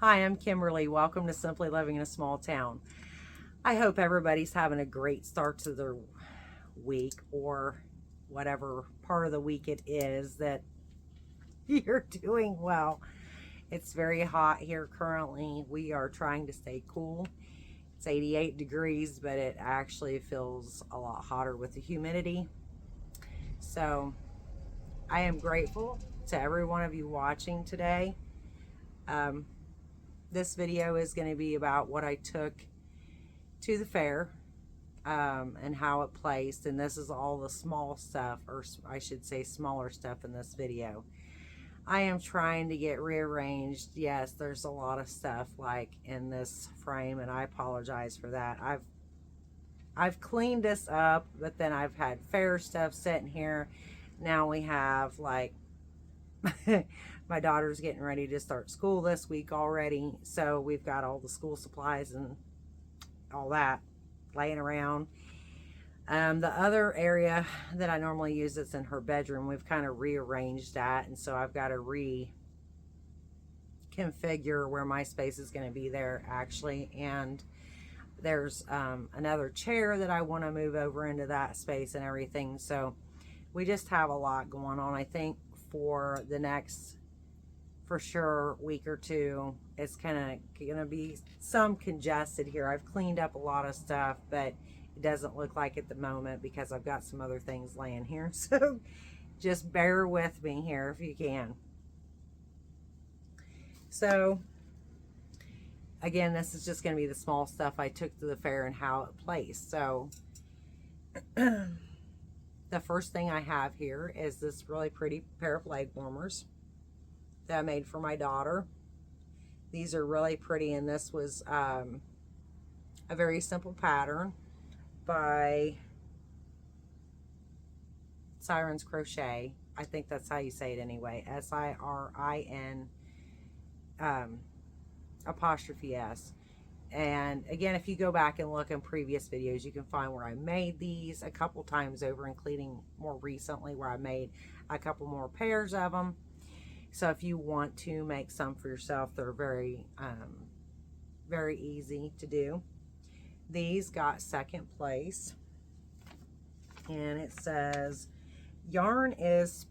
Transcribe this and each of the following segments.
Hi, I'm Kimberly. Welcome to Simply Living in a Small Town. I hope everybody's having a great start to their week, or whatever part of the week it is that you're doing well. It's very hot here currently. We are trying to stay cool. It's 88 degrees, but it actually feels a lot hotter with the humidity. So I am grateful to every one of you watching today. This video is going to be about what I took to the fair and how it placed. And this is all the small stuff, or I should say smaller stuff in this video. I am trying to get rearranged. Yes, there's a lot of stuff like in this frame, and I apologize for that. I've cleaned this up, but then I've had fair stuff sitting here. Now we have like my daughter's getting ready to start school this week already, so we've got all the school supplies and all that laying around. The other area that I normally use is in her bedroom. We've kind of rearranged that, and so I've got to reconfigure where my space is going to be there actually. And there's another chair that I want to move over into that space and everything. So we just have a lot going on. I think for the next, for sure, week or two, it's kind of gonna be some congested here. I've cleaned up a lot of stuff, but it doesn't look like at the moment because I've got some other things laying here. So just bear with me here if you can. So again, this is just going to be the small stuff I took to the fair and how it placed. So the first thing I have here is this really pretty pair of leg warmers that I made for my daughter. These are really pretty, and this was a very simple pattern by Siren's Crochet. I think that's how you say it anyway. S-I-R-I-N apostrophe S. And again, if you go back and look in previous videos, you can find where I made these a couple times over, including more recently where I made a couple more pairs of them. So if you want to make some for yourself, they're very, very easy to do. These got second place. And it says, yarn is,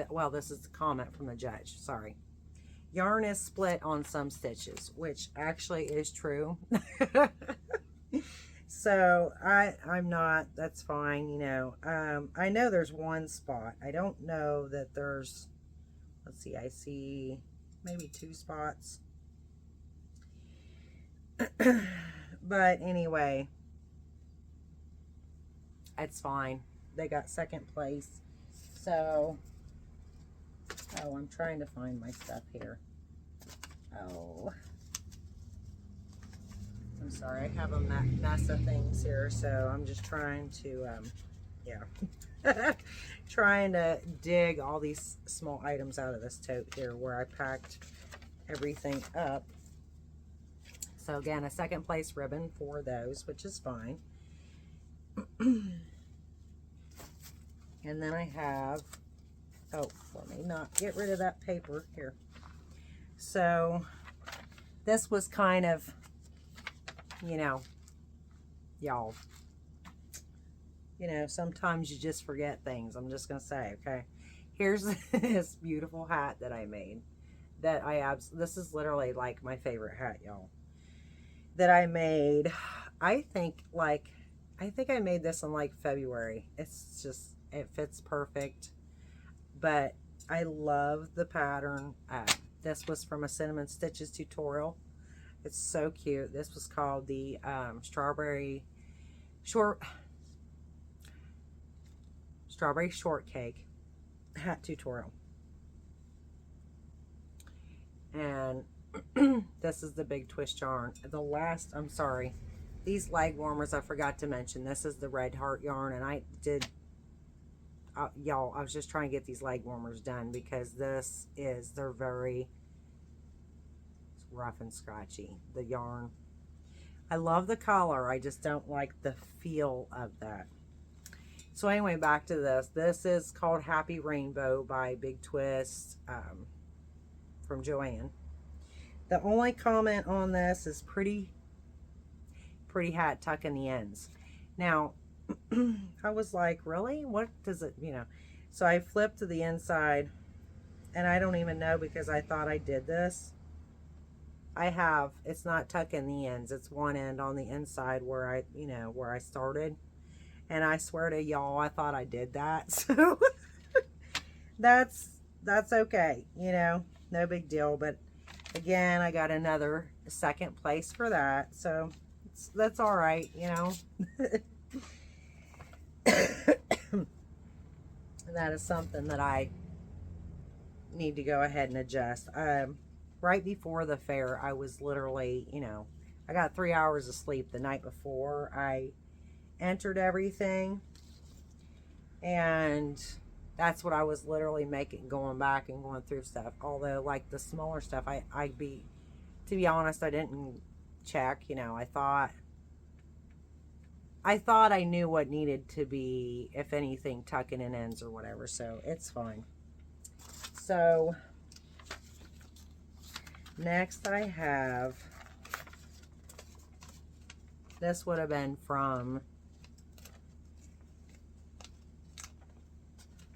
well, this is the comment from the judge, sorry. Yarn is split on some stitches, which actually is true. So I'm not, that's fine, you know. I know there's one spot. I don't know that there's, let's see, I see maybe 2 spots. But anyway, it's fine. They got second place. So, oh, I'm trying to find my stuff here. Oh, I'm sorry. I have a mess of things here, so I'm just trying to, yeah, trying to dig all these small items out of this tote here where I packed everything up. So again, a second place ribbon for those, which is fine. And then I have, oh, let me not get rid of that paper here. So this was kind of, you know, y'all, you know, sometimes you just forget things. I'm just going to say, okay, here's this beautiful hat that I made that this is literally like my favorite hat, y'all, that I made. I think I made this in like February. It's just, it fits perfect, but I love the pattern. This was from a Cinnamon Stitches tutorial. It's so cute. This was called the strawberry shortcake hat tutorial. And this is the big twist yarn. The last, I'm sorry, these leg warmers I forgot to mention. This is the Red Heart yarn, and I did, y'all, I was just trying to get these leg warmers done because this is, they're very rough and scratchy, the yarn. I love the color, I just don't like the feel of that. So anyway, back to this. This is called Happy Rainbow by Big Twist from Joanne. The only comment on this is pretty hat tuck in the ends. Now, I was like, really? What does it, you know? So I flipped to the inside, and I don't even know because I thought I did this. It's not tucking the ends. It's one end on the inside where where I started. And I swear to y'all, I thought I did that. So that's okay, you know, no big deal. But again, I got another second place for that. So that's all right, you know. That is something that I need to go ahead and adjust. Right before the fair, I was literally, you know, I got 3 hours of sleep the night before I entered everything, and that's what I was literally making, going back and going through stuff. Although, like the smaller stuff, to be honest, I didn't check, you know. I thought I knew what needed to be, if anything, tucking in ends or whatever, so it's fine. So next I have, this would have been from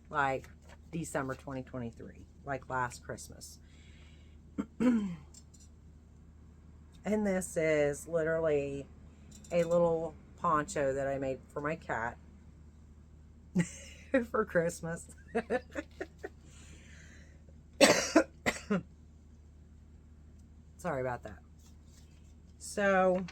like December 2023, like last Christmas. And this is literally a little poncho that I made for my cat for Christmas. Sorry about that. So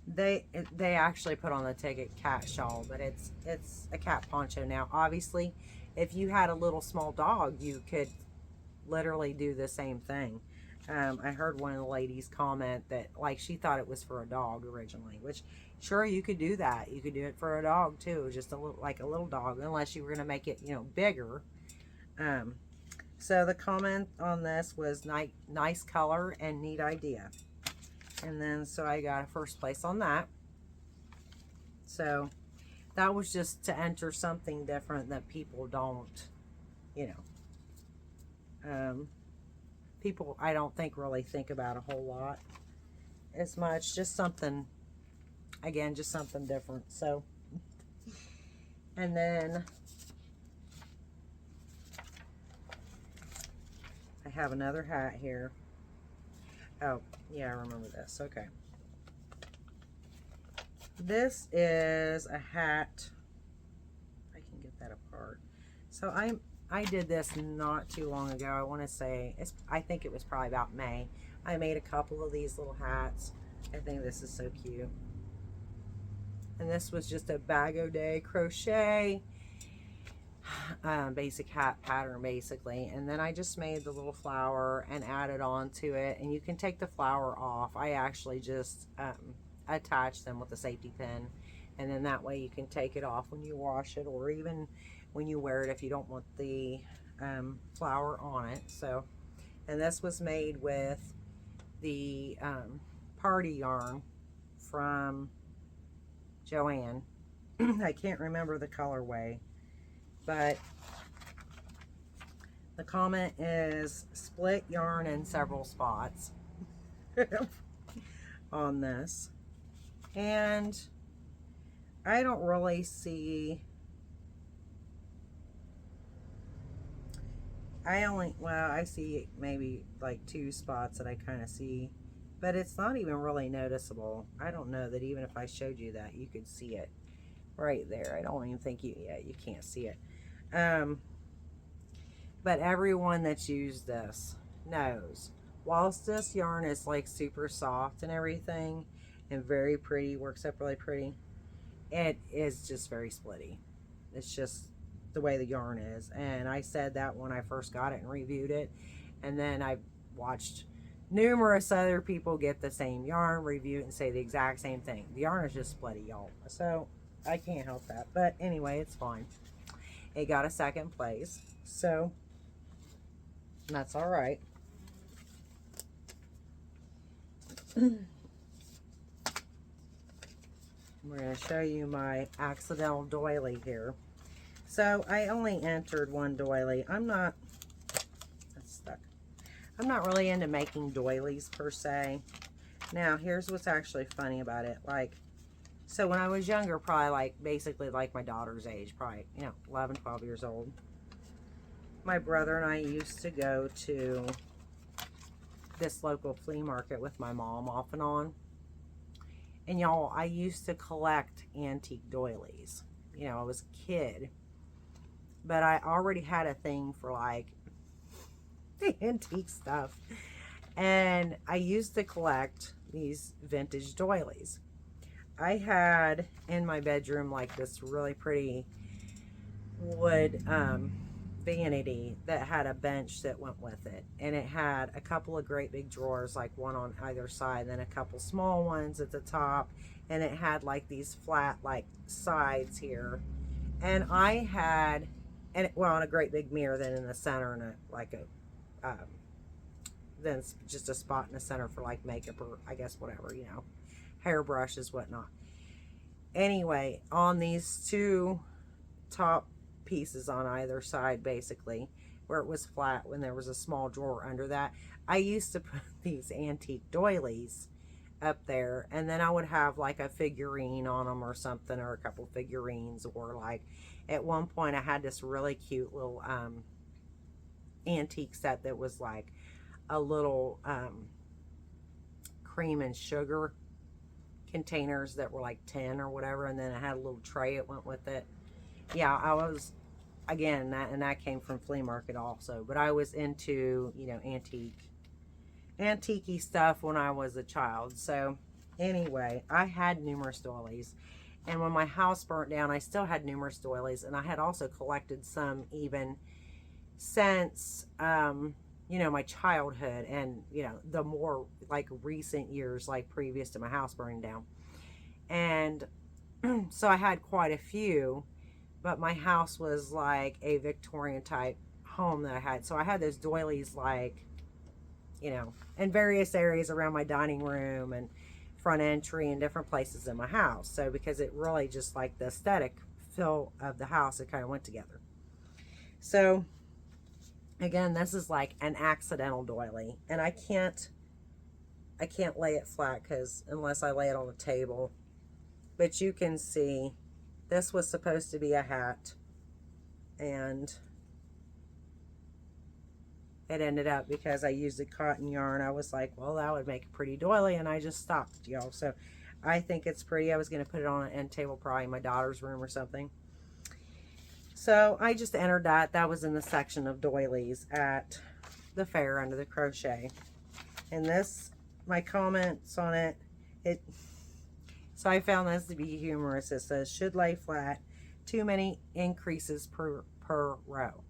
they actually put on the ticket cat shawl, but it's a cat poncho. Now obviously if you had a little small dog, you could literally do the same thing. I heard one of the ladies comment that like she thought it was for a dog originally, which sure, you could do that. You could do it for a dog too, just a little, like a little dog, unless you were going to make it, you know, bigger. So the comment on this was nice color and neat idea. And then so I got a first place on that. So that was just to enter something different that people don't, you know, people I don't think really think about a whole lot as much. Just something, again, just something different. So, and then I have another hat here. Oh, yeah, I remember this. Okay. This is a hat. I can get that apart. So I did this not too long ago. I want to say, I think it was probably about May. I made a couple of these little hats. I think this is so cute. And this was just a bag-o-day crochet, basic hat pattern basically. And then I just made the little flower and added on to it. And you can take the flower off. I actually just attach them with a safety pin. And then that way you can take it off when you wash it, or even when you wear it if you don't want the flower on it. So, and this was made with the party yarn from Joann. I can't remember the colorway, but the comment is split yarn in several spots on this. And I don't really see, I see maybe like 2 spots that I kind of see, but it's not even really noticeable. I don't know that even if I showed you that, you could see it right there. I don't even think you can't see it. But everyone that's used this knows, whilst this yarn is like super soft and everything and very pretty, works up really pretty, it is just very splitty. It's just the way the yarn is. And I said that when I first got it and reviewed it, and then I watched numerous other people get the same yarn, review it, and say the exact same thing. The yarn is just splitty, y'all. So I can't help that. But anyway, it's fine. It got a second place, so that's all right. We're going to show you my accidental doily here. So I only entered one doily. That's stuck. I'm not really into making doilies per se. Now, here's what's actually funny about it. Like, so when I was younger, probably like, basically like my daughter's age, probably, you know, 11, 12 years old, my brother and I used to go to this local flea market with my mom off and on. And y'all, I used to collect antique doilies. You know, I was a kid. But I already had a thing for like the antique stuff. And I used to collect these vintage doilies. I had in my bedroom like this really pretty wood vanity that had a bench that went with it, and it had a couple of great big drawers, like one on either side, and then a couple small ones at the top, and it had like these flat like sides here. And I had, and well, on a great big mirror then in the center, and then just a spot in the center for like makeup or I guess whatever, you know, hairbrushes, whatnot. Anyway, on these two top pieces on either side, basically, where it was flat, when there was a small drawer under that, I used to put these antique doilies up there, and then I would have like a figurine on them or something, or a couple figurines, or like at one point I had this really cute little antique set that was like a little cream and sugar containers that were like 10 or whatever, and then it had a little tray that went with it. Yeah, I was, again, that came from flea market also, but I was into, you know, antique-y stuff when I was a child. So anyway, I had numerous doilies, and when my house burnt down, I still had numerous doilies, and I had also collected some even since you know, my childhood, and you know, the more like recent years, like previous to my house burning down. And so I had quite a few, but my house was like a Victorian type home that I had, so I had those doilies like, you know, in various areas around my dining room and front entry and different places in my house. So because it really just like the aesthetic feel of the house, it kind of went together. So again, this is like an accidental doily, and I can't lay it flat because unless I lay it on the table. But you can see this was supposed to be a hat, and it ended up, because I used a cotton yarn, I was like, well, that would make a pretty doily, and I just stopped, y'all. So I think it's pretty. I was going to put it on an end table probably in my daughter's room or something. So I just entered that. That was in the section of doilies at the fair under the crochet. And this, my comments on it, so I found this to be humorous. It says, should lay flat, too many increases per row.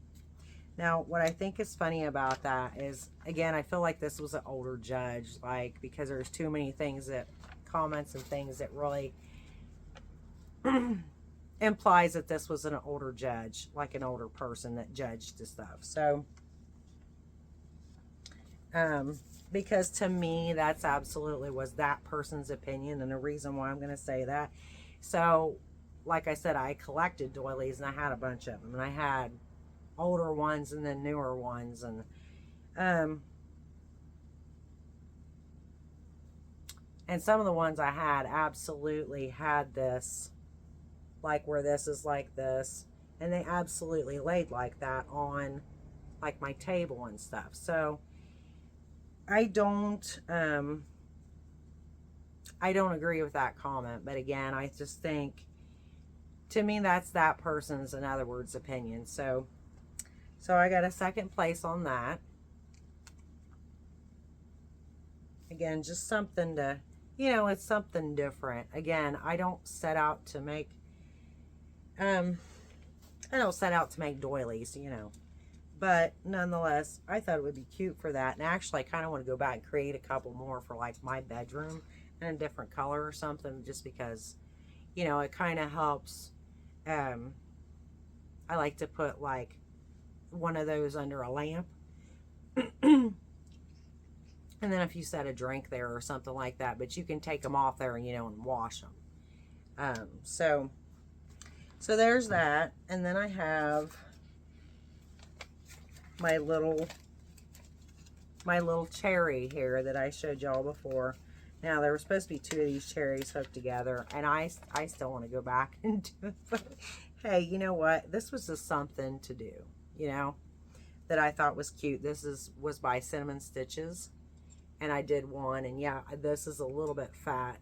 Now, what I think is funny about that is, again, I feel like this was an older judge, like, because there's too many things that, comments and things that really implies that this was an older judge, like an older person that judged the stuff. So, because to me, that's absolutely was that person's opinion, and the reason why I'm going to say that. So, like I said, I collected doilies, and I had a bunch of them, and I had older ones and then newer ones, and some of the ones I had absolutely had this, like where this is like this, and they absolutely laid like that on like my table and stuff. So I don't agree with that comment, but again, I just think, to me, that's that person's, in other words, opinion. So I got a second place on that. Again, just something to, you know, it's something different. Again, I don't set out to make doilies, you know, but nonetheless, I thought it would be cute for that. And actually, I kind of want to go back and create a couple more for like my bedroom in a different color or something, just because, you know, it kind of helps. I like to put like one of those under a lamp. And then if you set a drink there or something like that, but you can take them off there and, you know, and wash them. So there's that. And then I have my little my little cherry here that I showed y'all before. Now, there were supposed to be 2 of these cherries hooked together, and I still want to go back and do it. But hey, you know what? This was just something to do, you know, that I thought was cute. This was by Cinnamon Stitches, and I did one, and yeah, this is a little bit fat.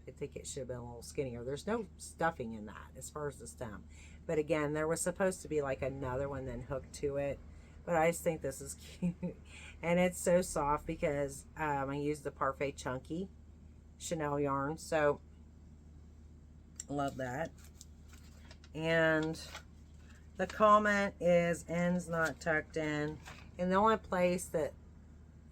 I think it should have been a little skinnier. There's no stuffing in that as far as the stem. But again, there was supposed to be like another one then hooked to it. But I just think this is cute. And it's so soft because I used the Parfait Chunky Chanel yarn. So, love that. And the comment is ends not tucked in. And the only place that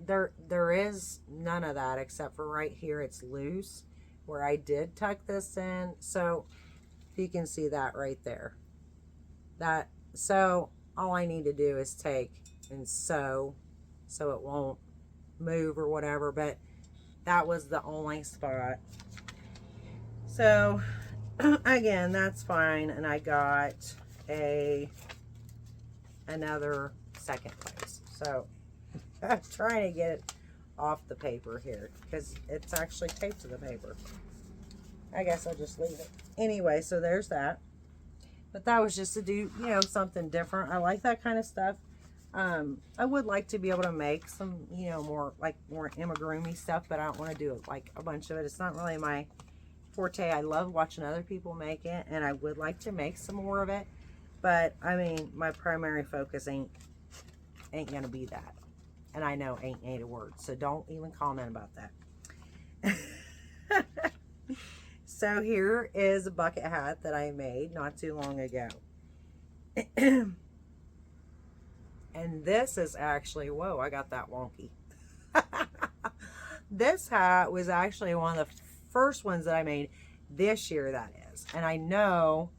there is none of that except for right here, it's loose, where I did tuck this in. So, you can see that right there. So all I need to do is take and sew so it won't move or whatever, but that was the only spot. So again, that's fine, and I got another second place. So I'm trying to get it off the paper here because it's actually taped to the paper. I guess I'll just leave it. Anyway, so there's that. But that was just to do, you know, something different. I like that kind of stuff. I would like to be able to make some, you know, more amigurumi stuff, but I don't want to do like a bunch of it. It's not really my forte. I love watching other people make it, and I would like to make some more of it. But I mean, my primary focus ain't gonna be that. And I know ain't a word, so don't even comment about that. So here is a bucket hat that I made not too long ago. And this is actually, whoa, I got that wonky. This hat was actually one of the first ones that I made this year, that is. And I know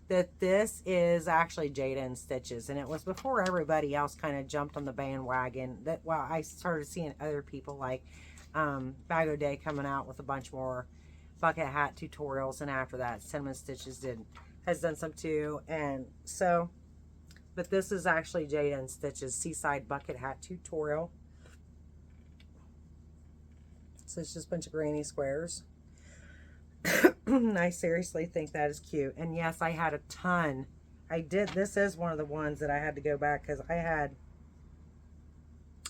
that this is actually Jada & Stitches. And it was before everybody else kind of jumped on the bandwagon. That, well, I started seeing other people like Bag O' Day coming out with a bunch more bucket hat tutorials, and after that Cinnamon Stitches has done some too. And so, but this is actually Jada & Stitches Seaside Bucket Hat Tutorial. So it's just a bunch of granny squares. I seriously think that is cute. And yes, I had a ton. This is one of the ones that I had to go back because I had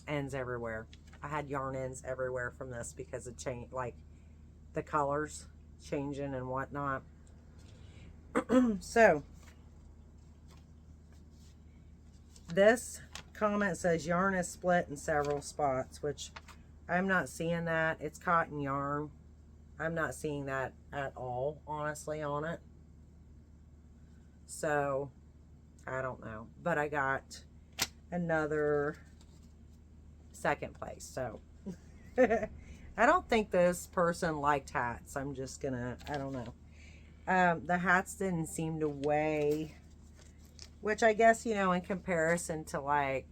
ends everywhere. I had yarn ends everywhere from this because it changed, like the colors changing and whatnot. So this comment says yarn is split in several spots, which I'm not seeing that. It's cotton yarn. I'm not seeing that at all, honestly, on it. So I don't know, but I got another second place. So I don't think this person liked hats. I'm just gonna, I don't know. The hats didn't seem to weigh, which I guess, you know, in comparison to like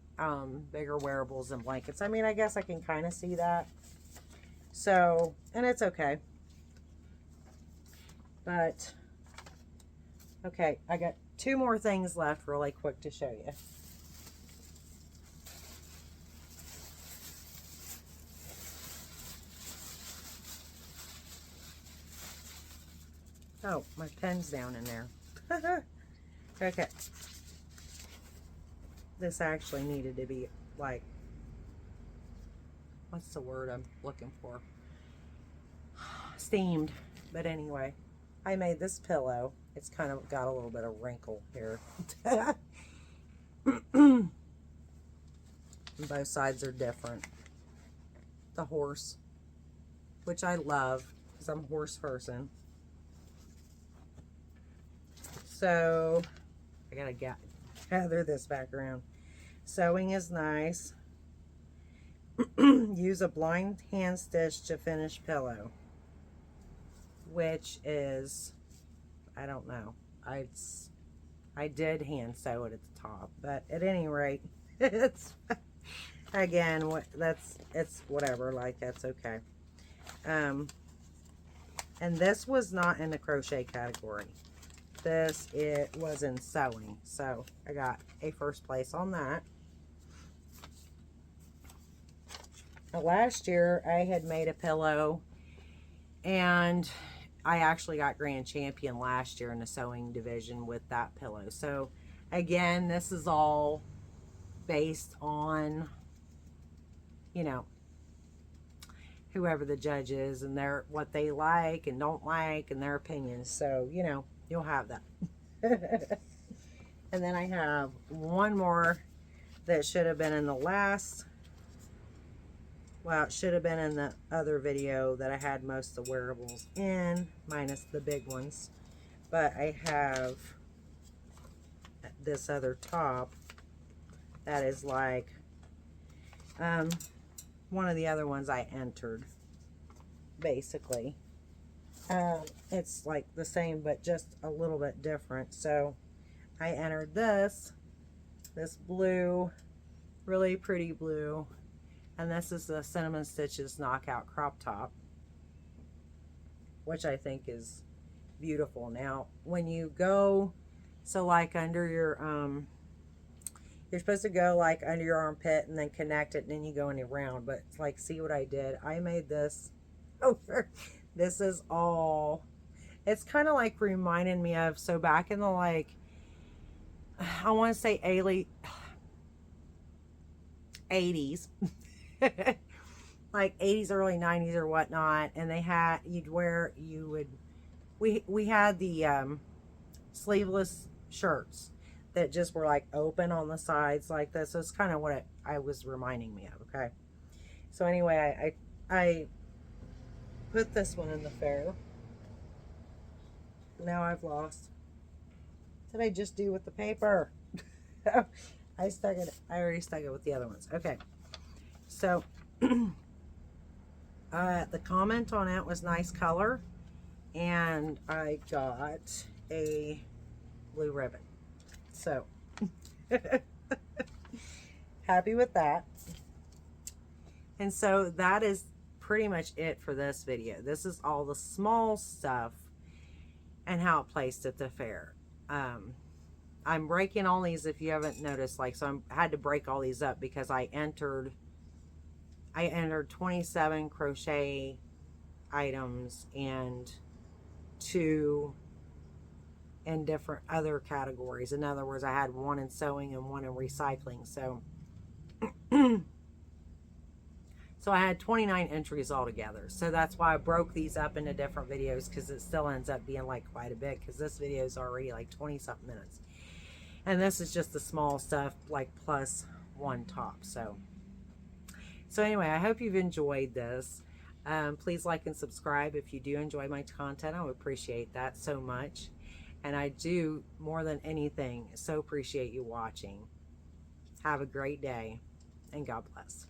bigger wearables and blankets, I mean, I guess I can kind of see that. So, and it's okay. But, okay, I got 2 more things left really quick to show you. Oh, my pen's down in there. Okay. This actually needed to be, like, what's the word I'm looking for? Steamed. But anyway, I made this pillow. It's kind of got a little bit of wrinkle here. Both sides are different. The horse, which I love because I'm a horse person. So I gotta gather this back around. Sewing is nice. Use a blind hand stitch to finish pillow, which is, I don't know. I did hand sew it at the top, but at any rate, it's again it's whatever. Like, that's okay. And this was not in the crochet category. It was in sewing, so I got a first place on that. last year I had made a pillow, and I actually got Grand Champion last year in the sewing division with that pillow. So again, this is all based on, you know, whoever the judge is and what they like and don't like and their opinions. So, you know, you'll have that. And then I have one more that should have been in the last, well, it should have been in the other video that I had most of the wearables in, minus the big ones. But I have this other top that is like one of the other ones I entered, basically. It's like the same, but just a little bit different. So I entered this blue, really pretty blue. And this is the Cinnamon Stitches Knockout Crop Top, which I think is beautiful. Now, when you go, so like under your, you're supposed to go like under your armpit and then connect it, and then you go in around. But like, see what I did? I made this over. This is all, it's kind of like reminding me of, so back in the like, I want to say 80s. Like 80s, early 90s or whatnot, and they had, we had the sleeveless shirts that just were like open on the sides like this. So it's kind of what I was reminding me of. Okay, so anyway, I put this one in the fair. Now I've lost. What did I just do with the paper? I already stuck it with the other ones. Okay. So, the comment on it was nice color, and I got a blue ribbon. So, happy with that. And so that is pretty much it for this video. This is all the small stuff and how it placed at the fair. I'm breaking all these, if you haven't noticed, like, so I had to break all these up because I entered 27 crochet items and 2 in different other categories. In other words, I had 1 in sewing and 1 in recycling. So so I had 29 entries altogether. So that's why I broke these up into different videos, because it still ends up being like quite a bit, because this video is already like 20 something minutes. And this is just the small stuff, like plus 1 top. So anyway, I hope you've enjoyed this. Please like and subscribe if you do enjoy my content. I would appreciate that so much. And I do, more than anything, so appreciate you watching. Have a great day, and God bless.